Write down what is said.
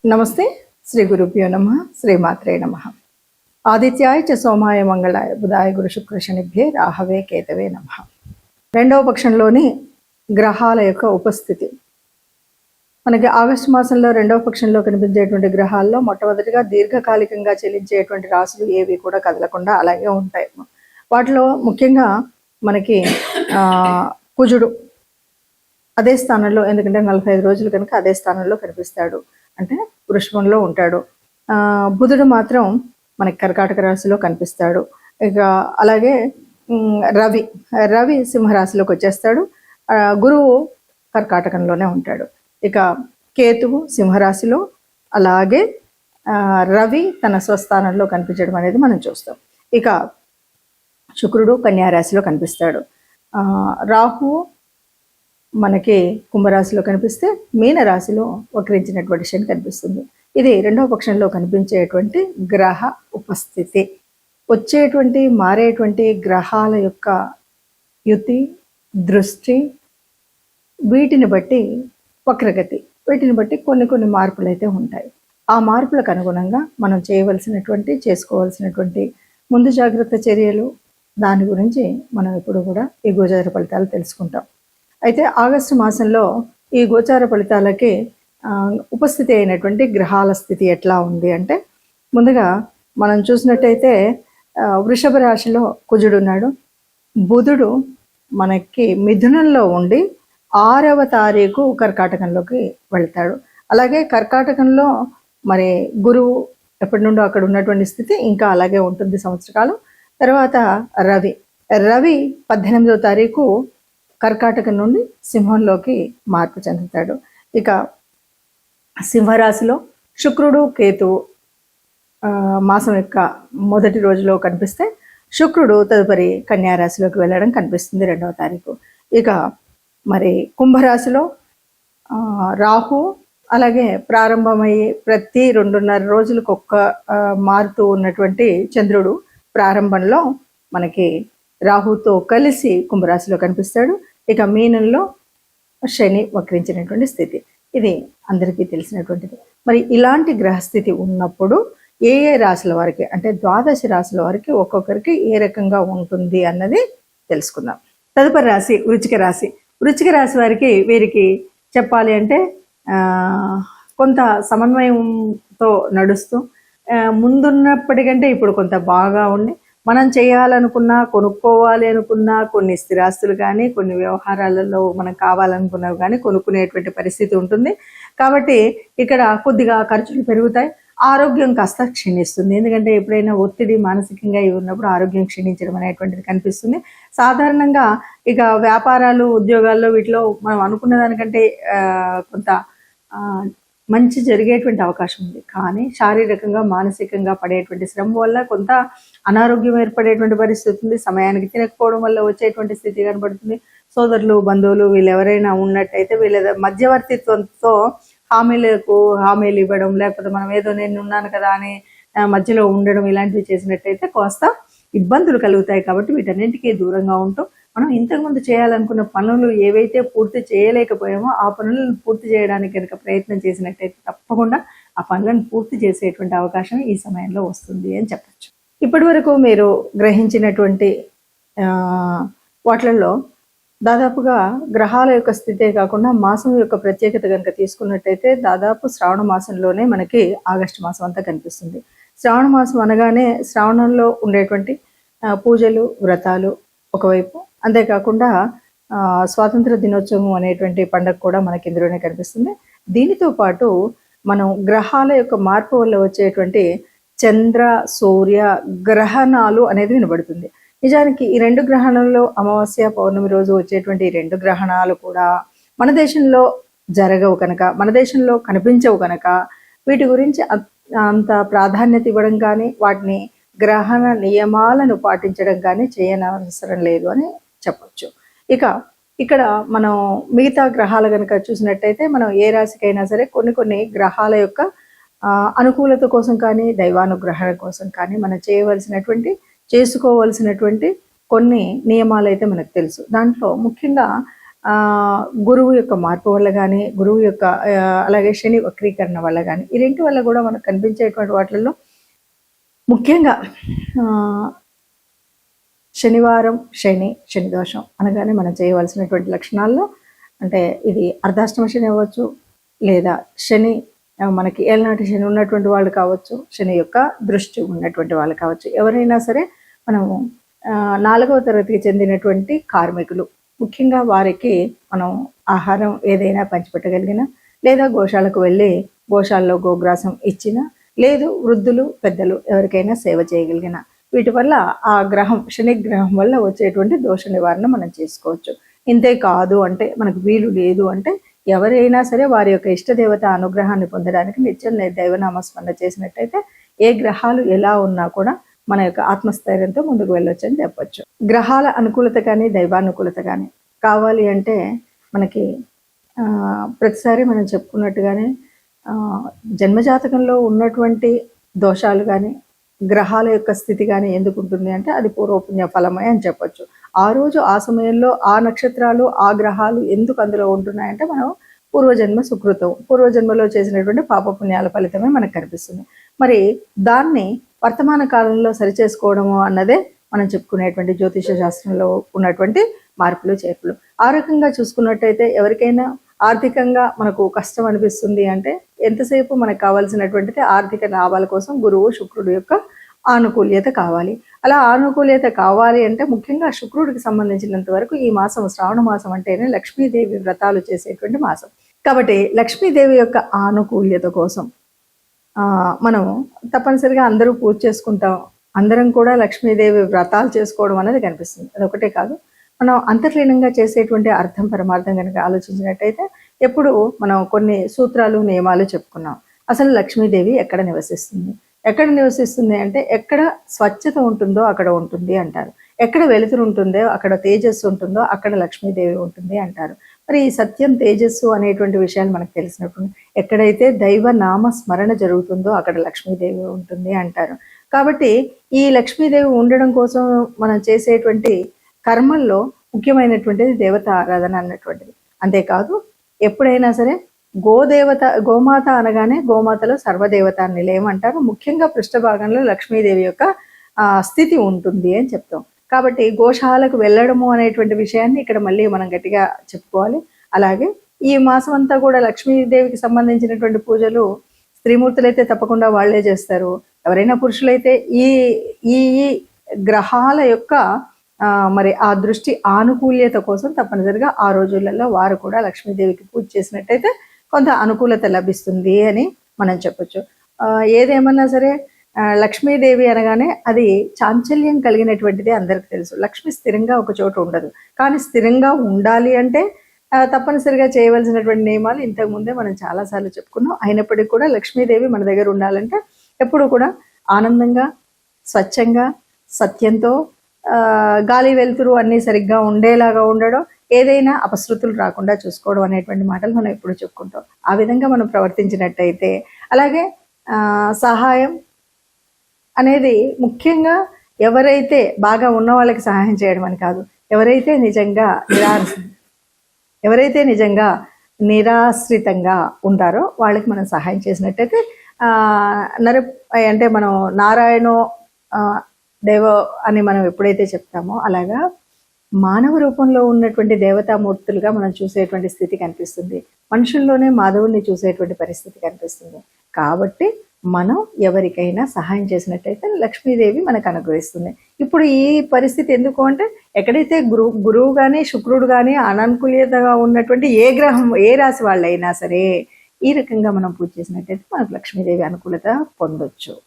నమస్తే. శ్రీ గురుభ్యో నమః. శ్రీమాత్రే నమః. ఆదిత్యాయ చ సోమాయ మంగళాయ బుధాయ గురు శుక్ర శనిభ్యే రాహవే కేతవే నమః. రెండవ పక్షంలోని గ్రహాల యొక్క ఉపస్థితి మనకి ఆగస్టు మాసంలో రెండవ పక్షంలో కనిపించేటువంటి గ్రహాల్లో మొట్టమొదటిగా దీర్ఘకాలికంగా చెల్లించేటువంటి రాశులు ఏవి కూడా కదలకుండా అలాగే ఉంటాయి. వాటిలో ముఖ్యంగా మనకి కుజుడు అదే స్థానంలో, ఎందుకంటే 45 రోజులు కనుక అదే స్థానంలో కనిపిస్తాడు, అంటే వృషభంలో ఉంటాడు. బుధుడు మాత్రం మనకి కర్కాటక రాశిలో కనిపిస్తాడు. ఇక అలాగే రవి సింహరాశిలోకి వచ్చేస్తాడు. గురువు కర్కాటకంలోనే ఉంటాడు. ఇక కేతువు సింహరాశిలో, అలాగే రవి తన స్వస్థానంలో కనిపించడం అనేది మనం చూస్తాం. ఇక శుక్రుడు కన్యారాశిలో కనిపిస్తాడు. రాహువు మనకి కుంభరాశిలో కనిపిస్తే మీనరాశిలో వక్రించినటువంటి శని కనిపిస్తుంది. ఇది రెండవ పక్షంలో కనిపించేటువంటి గ్రహ ఉపస్థితి. వచ్చేటువంటి మారేటువంటి గ్రహాల యొక్క యుతి, దృష్టి, వీటిని బట్టి వక్రగతి, వీటిని బట్టి కొన్ని మార్పులు అయితే ఉంటాయి. ఆ మార్పులకు అనుగుణంగా మనం చేసుకోవాల్సినటువంటి ముందు జాగ్రత్త చర్యలు, దాని గురించి మనం ఎప్పుడు కూడా ఈ గోచార ఫలితాలు తెలుసుకుంటాం. అయితే ఆగస్టు మాసంలో ఈ గోచార ఫలితాలకి ఉపస్థితి అయినటువంటి గ్రహాల స్థితి ఎట్లా ఉంది అంటే, ముందుగా మనం చూసినట్టయితే వృషభ రాశిలో కుజుడు ఉన్నాడు. బుధుడు మనకి మిథునంలో ఉండి 6వ తారీఖు కర్కాటకంలోకి వెళ్తాడు. అలాగే కర్కాటకంలో మరి గురువు ఎప్పటి నుండో అక్కడ ఉన్నటువంటి స్థితి ఇంకా అలాగే ఉంటుంది సంవత్సరకాలం. తర్వాత రవి 18వ తారీఖు కర్కాటకం నుండి సింహంలోకి మార్పు చెందుతాడు. ఇక సింహరాశిలో శుక్రుడు కేతువు మాసం యొక్క మొదటి రోజులో కనిపిస్తే, శుక్రుడు తదుపరి కన్యారాశిలోకి వెళ్ళడం కనిపిస్తుంది 2వ తారీఖు. ఇక మరి కుంభరాశిలో రాహు, అలాగే ప్రారంభమయ్యి ప్రతి 2.5 రోజులకు మారుతూ ఉన్నటువంటి చంద్రుడు ప్రారంభంలో మనకి రాహుతో కలిసి కుంభరాశిలో కనిపిస్తాడు. ఇక మీనంలో శని వక్రించినటువంటి స్థితి, ఇది అందరికీ తెలిసినటువంటిది. మరి ఇలాంటి గ్రహస్థితి ఉన్నప్పుడు ఏ రాశుల వారికి, అంటే 12 రాశుల వారికి ఒక్కొక్కరికి ఏ రకంగా ఉంటుంది అన్నది తెలుసుకుందాం. తదుపరి రాశి వృశ్చిక రాశి. వృశ్చిక రాశి వారికి, వీరికి చెప్పాలి అంటే కొంత సమన్వయంతో నడుస్తూ ముందున్నప్పటికంటే ఇప్పుడు కొంత బాగా ఉండి, మనం చేయాలనుకున్నా, కొనుక్కోవాలి అనుకున్నా, కొన్ని స్థిరాస్తులు కానీ, కొన్ని వ్యవహారాలలో మనం కావాలనుకున్నవి కానీ కొనుక్కునేటువంటి పరిస్థితి ఉంటుంది. కాబట్టి ఇక్కడ కొద్దిగా ఖర్చులు పెరుగుతాయి. ఆరోగ్యం కాస్త క్షీణిస్తుంది. ఎందుకంటే ఎప్పుడైనా ఒత్తిడి మానసికంగా ఉన్నప్పుడు ఆరోగ్యం క్షీణించడం అనేటువంటిది కనిపిస్తుంది. సాధారణంగా ఇక వ్యాపారాలు, ఉద్యోగాల్లో వీటిలో మనం అనుకున్న దానికంటే కొంత మంచి జరిగేటువంటి అవకాశం ఉంది. కానీ శారీరకంగా, మానసికంగా పడేటువంటి శ్రమ వల్ల కొంత అనారోగ్యం ఏర్పడేటువంటి పరిస్థితి ఉంది. సమయానికి తినకపోవడం వల్ల వచ్చేటువంటి స్థితి కనబడుతుంది. సోదరులు, బంధువులు వీళ్ళు ఎవరైనా ఉన్నట్టయితే వీళ్ళ మధ్యవర్తిత్వంతో హామీలు ఇవ్వడం, లేకపోతే మనం ఏదో నేను ఉన్నాను కదా అని మధ్యలో ఉండడం, ఇలాంటివి చేసినట్టయితే కాస్త ఇబ్బందులు కలుగుతాయి. కాబట్టి వీటన్నింటికీ దూరంగా ఉంటూ మనం ఇంతకుముందు చేయాలనుకున్న పనులు ఏవైతే పూర్తి చేయలేకపోయామో ఆ పనులను పూర్తి చేయడానికి కనుక ప్రయత్నం చేసినట్టయితే తప్పకుండా ఆ పనులను పూర్తి చేసేటువంటి అవకాశం ఈ సమయంలో వస్తుంది అని చెప్పచ్చు. ఇప్పటి వరకు మీరు గ్రహించినటువంటి వాటిల్లో దాదాపుగా గ్రహాల యొక్క స్థితే కాకుండా మాసం యొక్క ప్రత్యేకత కనుక తీసుకున్నట్టయితే దాదాపు శ్రావణ మాసంలోనే మనకి ఆగస్టు మాసం అంతా కనిపిస్తుంది. శ్రావణ మాసం అనగానే శ్రావణంలో ఉండేటువంటి పూజలు, వ్రతాలు ఒకవైపు, అంతేకాకుండా స్వాతంత్ర దినోత్సవం అనేటువంటి పండుగ కూడా మనకి ఇందులోనే కనిపిస్తుంది. దీనితో పాటు మనం గ్రహాల యొక్క మార్పు వల్ల వచ్చేటువంటి చంద్ర, సూర్య గ్రహణాలు అనేది వినబడుతుంది. నిజానికి ఈ 2 గ్రహణాలలో అమావాస్య, పౌర్ణమి రోజు వచ్చేటువంటి 2 గ్రహణాలు కూడా మన దేశంలో జరగవు కనుక, మన దేశంలో కనిపించవు కనుక వీటి గురించి అంత ప్రాధాన్యత ఇవ్వడం కానీ, వాటిని గ్రహణ నియమాలను పాటించడం కానీ చేయనవసరం లేదు అని చెప్పచ్చు. ఇక ఇక్కడ మనం మిగతా గ్రహాలు కనుక చూసినట్టయితే, మనం ఏ రాశికైనా సరే కొన్ని గ్రహాల యొక్క అనుకూలత కోసం కానీ, దైవానుగ్రహణ కోసం కానీ మనం చేసుకోవలసినటువంటి కొన్ని నియమాలు అయితే మనకు తెలుసు. దాంట్లో ముఖ్యంగా గురువు యొక్క మార్పు వల్ల కానీ, గురువు యొక్క అలాగే శని వక్రీకరణ వల్ల కానీ, ఈ రెంటి వల్ల కూడా మనకు కనిపించేటువంటి వాటిల్లో ముఖ్యంగా శనివారం శని దోషం అనగానే మనం చేయవలసినటువంటి లక్షణాల్లో అంటే ఇది అర్ధాష్టమ శని అవ్వచ్చు, లేదా శని మనకి ఏళ్ళనాటి శని ఉన్నటువంటి వాళ్ళు కావచ్చు, శని యొక్క దృష్టి ఉన్నటువంటి వాళ్ళు కావచ్చు, ఎవరైనా సరే మనము 4వ తరగతికి చెందినటువంటి కార్మికులు ముఖ్యంగా వారికి మనం ఆహారం ఏదైనా పంచిపెట్టగలిగిన, లేదా గోశాలకు వెళ్ళి గోశాలలో గోగ్రాసం ఇచ్చిన, లేదు వృద్ధులు పెద్దలు ఎవరికైనా సేవ చేయగలిగిన, వీటి వల్ల ఆ గ్రహం శని గ్రహం వల్ల వచ్చేటువంటి దోష నివారణ మనం చేసుకోవచ్చు. ఇంతే కాదు అంటే మనకు వీలు లేదు అంటే ఎవరైనా సరే వారి యొక్క ఇష్టదేవత అనుగ్రహాన్ని పొందడానికి నిత్యం దైవనామస్మరణ చేసినట్టయితే ఏ గ్రహాలు ఎలా ఉన్నా కూడా మన యొక్క ఆత్మస్థైర్యంతో ముందుకు వెళ్ళొచ్చు అని చెప్పొచ్చు. గ్రహాల అనుకూలత కానీ దైవానుకూలత కానీ కావాలి అంటే మనకి ప్రతిసారి మనం చెప్పుకున్నట్టుగానే జన్మజాతకంలో ఉన్నటువంటి దోషాలు కానీ గ్రహాల యొక్క స్థితి కానీ ఎందుకు ఉంటుంది అంటే అది పూర్వపుణ్య ఫలమే అని చెప్పొచ్చు. ఆ రోజు ఆ సమయంలో ఆ నక్షత్రాలు ఆ గ్రహాలు ఎందుకు అందులో ఉంటున్నాయంటే మనం పూర్వజన్మ సుకృతం, పూర్వజన్మలో చేసినటువంటి పాపపుణ్యాల ఫలితమే మనకు కనిపిస్తుంది. మరి దాన్ని వర్తమాన కాలంలో సరిచేసుకోవడము అన్నదే మనం చెప్పుకునేటువంటి జ్యోతిష శాస్త్రంలో ఉన్నటువంటి మార్పులు చేర్పులు. ఆ రకంగా చూసుకున్నట్టయితే ఎవరికైనా ఆర్థికంగా మనకు కష్టం అనిపిస్తుంది అంటే ఎంతసేపు మనకు కావాల్సినటువంటిది ఆర్థిక లాభాల కోసం గురువు శుక్రుడు యొక్క ఆనుకూల్యత కావాలి. అలా ఆనుకూల్యత కావాలి అంటే ముఖ్యంగా శుక్రుడికి సంబంధించినంత వరకు ఈ మాసం శ్రావణ మాసం అంటేనే లక్ష్మీదేవి వ్రతాలు చేసేటువంటి మాసం. కాబట్టి లక్ష్మీదేవి యొక్క ఆనుకూల్యత కోసం మనం తప్పనిసరిగా అందరూ పూజ చేసుకుంటాం, అందరం కూడా లక్ష్మీదేవి వ్రతాలు చేసుకోవడం అనేది కనిపిస్తుంది. అదొకటే కాదు, మనం అంతర్లీనంగా చేసేటువంటి అర్థం పరమార్థం కనుక ఆలోచించినట్టయితే ఎప్పుడు మనం కొన్ని సూత్రాలు నియమాలు చెప్పుకున్నాం. అసలు లక్ష్మీదేవి ఎక్కడ నివసిస్తుంది అంటే ఎక్కడ స్వచ్ఛత ఉంటుందో అక్కడ ఉంటుంది అంటారు, ఎక్కడ వెలుతురు ఉంటుందో అక్కడ తేజస్సు ఉంటుందో అక్కడ లక్ష్మీదేవి ఉంటుంది అంటారు. మరి ఈ సత్యం తేజస్సు అనేటువంటి విషయాలు మనకు తెలిసినప్పుడు ఎక్కడైతే దైవ నామ స్మరణ జరుగుతుందో అక్కడ లక్ష్మీదేవి ఉంటుంది అంటారు. కాబట్టి ఈ లక్ష్మీదేవి ఉండడం కోసం మనం చేసేటువంటి కర్మల్లో ముఖ్యమైనటువంటిది దేవత ఆరాధన అన్నటువంటిది. అంతేకాదు ఎప్పుడైనా సరే గోమాత అనగానే గోమాతలో సర్వదేవత నిలయం అంటారు. ముఖ్యంగా పృష్ఠభాగంలో లక్ష్మీదేవి యొక్క స్థితి ఉంటుంది అని చెప్తాం. కాబట్టి గోశాలకు వెళ్ళడము అనేటువంటి విషయాన్ని ఇక్కడ మళ్ళీ మనం గట్టిగా చెప్పుకోవాలి. అలాగే ఈ మాసం అంతా కూడా లక్ష్మీదేవికి సంబంధించినటువంటి పూజలు స్త్రీమూర్తులైతే తప్పకుండా వాళ్లే చేస్తారు. ఎవరైనా పురుషులైతే ఈ ఈ గ్రహాల యొక్క మరి ఆ దృష్టి ఆనుకూల్యత కోసం తప్పనిసరిగా ఆ రోజులలో వారు కూడా లక్ష్మీదేవికి పూజ చేసినట్టయితే కొంత అనుకూలత లభిస్తుంది అని మనం చెప్పొచ్చు. ఏదేమన్నా సరే లక్ష్మీదేవి అనగానే అది చాంచల్యం కలిగినటువంటిది అందరికి తెలుసు. లక్ష్మి స్థిరంగా ఒక చోట ఉండదు, కానీ స్థిరంగా ఉండాలి అంటే తప్పనిసరిగా చేయవలసినటువంటి నియమాలు ఇంతకు ముందే మనం చాలాసార్లు చెప్పుకున్నాం. అయినప్పటికీ కూడా లక్ష్మీదేవి మన దగ్గర ఉండాలంటే ఎప్పుడు కూడా ఆనందంగా, స్వచ్ఛంగా, సత్యంతో, గాలి వెలుతురు అన్నీ సరిగ్గా ఉండేలాగా ఉండడం, ఏదైనా అపశృతులు రాకుండా చూసుకోవడం అనేటువంటి మాటలు మనం ఎప్పుడు చెప్పుకుంటాం. ఆ విధంగా మనం ప్రవర్తించినట్టయితే, అలాగే సహాయం అనేది ముఖ్యంగా ఎవరైతే బాగా ఉన్న వాళ్ళకి సహాయం చేయడం అని కాదు, ఎవరైతే నిజంగా నిరాశ్రితంగా ఉంటారో వాళ్ళకి మనం సహాయం చేసినట్టయితే అంటే మనం నారాయణో దేవ అని మనం ఎప్పుడైతే చెప్తామో అలాగా మానవ రూపంలో ఉన్నటువంటి దేవతామూర్తులుగా మనం చూసేటువంటి స్థితి కనిపిస్తుంది. మనుషుల్లోనే మాధవుని చూసేటువంటి పరిస్థితి కనిపిస్తుంది. కాబట్టి మనం ఎవరికైనా సహాయం చేసినట్టయితే లక్ష్మీదేవి మనకు అనుగ్రహిస్తుంది. ఇప్పుడు ఈ పరిస్థితి ఎందుకు అంటే ఎక్కడైతే గురువు కానీ శుక్రుడు కానీ అననుకూలతగా ఉన్నటువంటి ఏ గ్రహం ఏ రాశి వాళ్ళైనా సరే ఈ రకంగా మనం పూజ చేసినట్టయితే మనకు లక్ష్మీదేవి అనుకూలత పొందొచ్చు.